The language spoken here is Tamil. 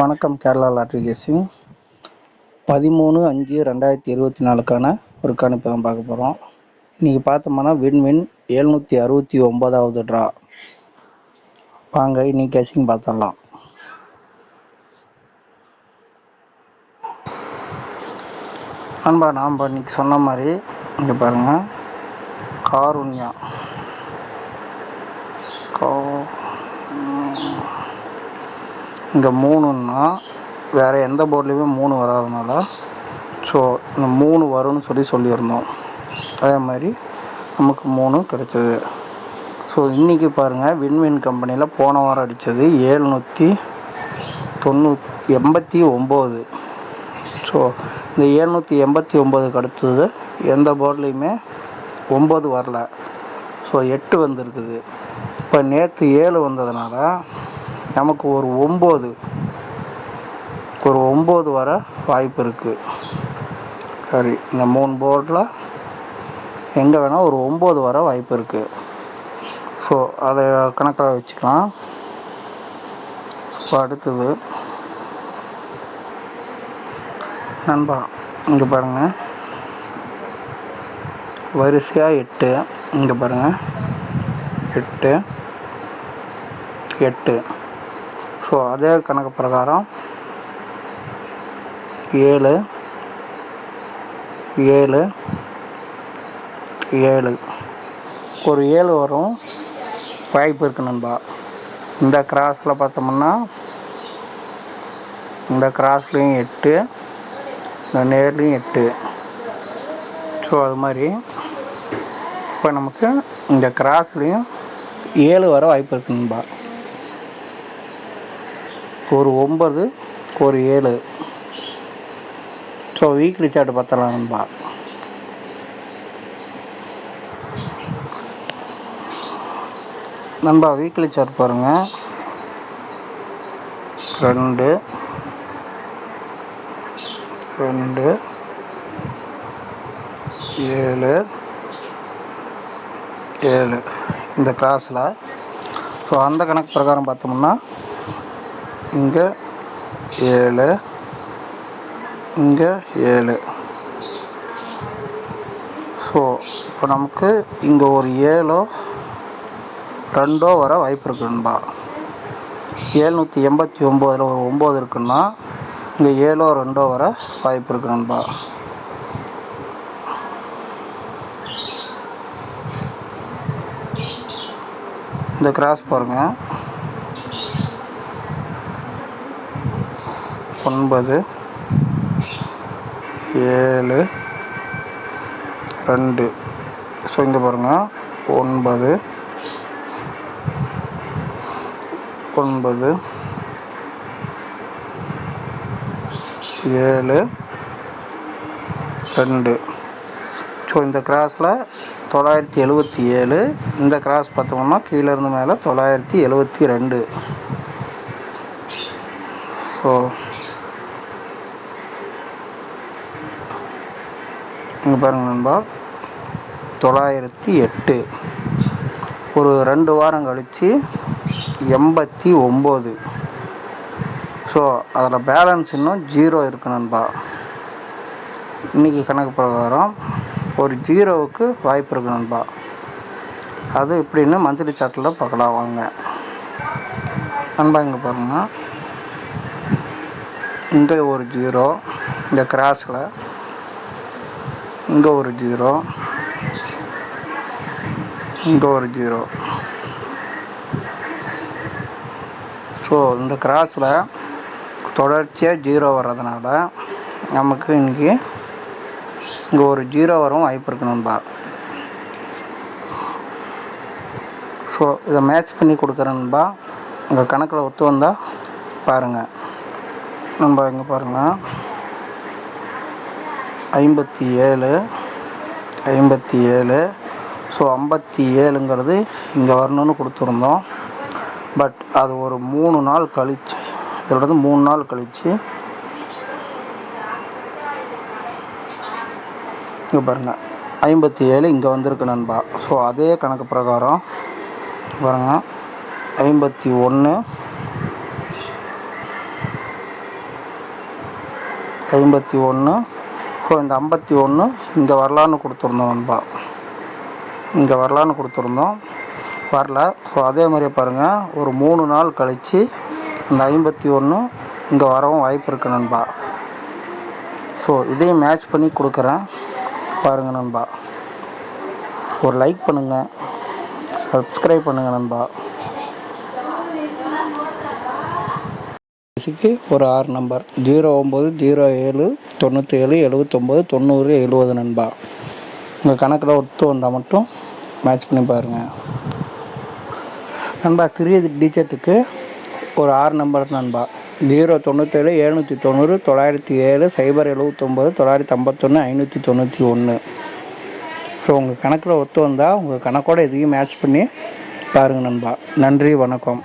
வணக்கம். கேரளா லாட்ரி கேசிங் 13/5/2024க்கான ஒரு கணிப்பு தான் பார்க்க போகிறோம். இன்றைக்கி பார்த்தோம்னா வின் 769வது ட்ரா. வாங்க இன்னைக்கு கேசிங் பார்த்துடலாம். நாம் இன்னைக்கு சொன்ன மாதிரி இங்கே பாருங்கள், காருண்யா இங்கே 3ன்னா வேறு எந்த போர்ட்லேயுமே 3 வராதனால ஸோ இந்த 3 வரும்னு சொல்லியிருந்தோம். அதே மாதிரி நமக்கு 3 கிடைச்சது. ஸோ இன்றைக்கி பாருங்கள், வின் கம்பெனியில் போன வாரம் அடித்தது 789. ஸோ இந்த 789க்கு அடுத்தது எந்த போர்ட்லேயுமே 9 வரல. ஸோ 8 வந்திருக்குது. இப்போ நேற்று 7 வந்ததுனால நமக்கு ஒரு 9 வர வாய்ப்பு இருக்குது. சரி, இந்த 3 போர்டில் எங்கே வேணால் ஒரு 9 வர வாய்ப்பு இருக்குது. ஸோ அதை கணக்காக வச்சுக்கலாம். இப்போ அடுத்தது நண்பா, இங்கே பாருங்கள், வரிசையாக 8. இங்கே பாருங்கள், 8 8. ஸோ அதே கணக்கு பிரகாரம் 7 7 7 ஒரு 7 வரும் வாய்ப்பு இருக்குது நண்பா. இந்த கிராஸில் பார்த்தோம்னா இந்த கிராஸ்லேயும் 8, இந்த நேர்லேயும் 8. ஸோ அது மாதிரி இப்போ நமக்கு இந்த கிராஸ்லேயும் 7 வர வாய்ப்பு இருக்குது நண்பா. ஒரு 9, ஒரு 7. ஸோ வீக்லி சார்ட் பார்த்தலாம் நண்பா. வீக்லி சார்ட் பாருங்கள், 2 2 7 7 இந்த கிராஸில். ஸோ அந்த கணக்கு பிரகாரம் பார்த்தோம்னா இங்கே 7, இங்கே 7. ஸோ இப்போ நமக்கு இங்கே ஒரு 7 2 வர வாய்ப்பு இருக்குன்பா. 789 ஒரு 9 இருக்குன்னா இங்கே 7 2 வர வாய்ப்பு இருக்குன்பா. இந்த கிராஸ் பாருங்கள், 9 7 2. ஸோ இங்கே பாருங்கள், 9 9 7 2. ஸோ இந்த கிராஸில் 977. இந்த கிராஸ் பார்த்தோம்னா கீழேருந்து மேலே 972. ஸோ இங்கே பாருங்கள் நண்பா, 908. ஒரு 2 வாரம் கழித்து 89. ஸோ அதில் பேலன்ஸ் இன்னும் 0 இருக்குது நண்பா. இன்றைக்கி கணக்கு பிரகாரம் ஒரு 0வுக்கு வாய்ப்பு இருக்குது நண்பா. அது எப்படின்னு மந்த்லி சார்ட்டில் பார்க்கலாம் வாங்க நண்பா. இங்கே பாருங்கள், இங்கே ஒரு 0, இந்த கிராஸில் இங்கே ஒரு 0, இங்கே ஒரு 0. ஸோ இந்த கிராஸில் தொடர்ச்சியாக 0 வர்றதுனால நமக்கு இன்றைக்கி இங்கே ஒரு 0 வரும் வாய்ப்பு இருக்கு நண்பா. ஸோ இதை மேட்ச் பண்ணி கொடுக்குறேன் நண்பா. உங்கள் கணக்கில் ஒத்து வந்தால் பாருங்கள் நண்பா. இங்கே பாருங்கள், 57 57. ஸோ 57ங்கிறது இங்கே வரணும்னு கொடுத்துருந்தோம். பட் அது ஒரு 3 நாள் கழிச்சு, இதோட 3 நாள் கழித்து இங்கே பாருங்கள் 57 இங்கே வந்திருக்கு நண்பா. ஸோ அதே கணக்கு பிரகாரம் பாருங்கள், 51 51. ஸோ இந்த 51 இங்கே வரலான்னு கொடுத்துருந்தோம் நண்பா. இங்கே வரலான்னு கொடுத்துருந்தோம், வரல. ஸோ அதே மாதிரியே பாருங்கள், ஒரு 3 நாள் கழித்து இந்த 51 இங்கே வரவும் வாய்ப்பு இருக்குது நண்பா. ஸோ இதையும் மேட்ச் பண்ணி கொடுக்குறேன் பாருங்கள் நண்பா. ஒரு லைக் பண்ணுங்கள், சப்ஸ்கிரைப் பண்ணுங்கள் நண்பா. ஒரு 6 நம்பர் 0907 97 79 90 70 நண்பா. உங்கள் கணக்கில் ஒத்து வந்தால் மட்டும் மேட்ச் பண்ணி பாருங்கள் நண்பா. 3 டிஜிட்டுக்கு ஒரு 6 நம்பர் நண்பா. 097 790 907 079 951 591. ஸோ உங்கள் கணக்கில் ஒத்து வந்தால் உங்கள் கணக்கோடு எதையும் மேட்ச் பண்ணி பாருங்கள் நண்பா. நன்றி, வணக்கம்.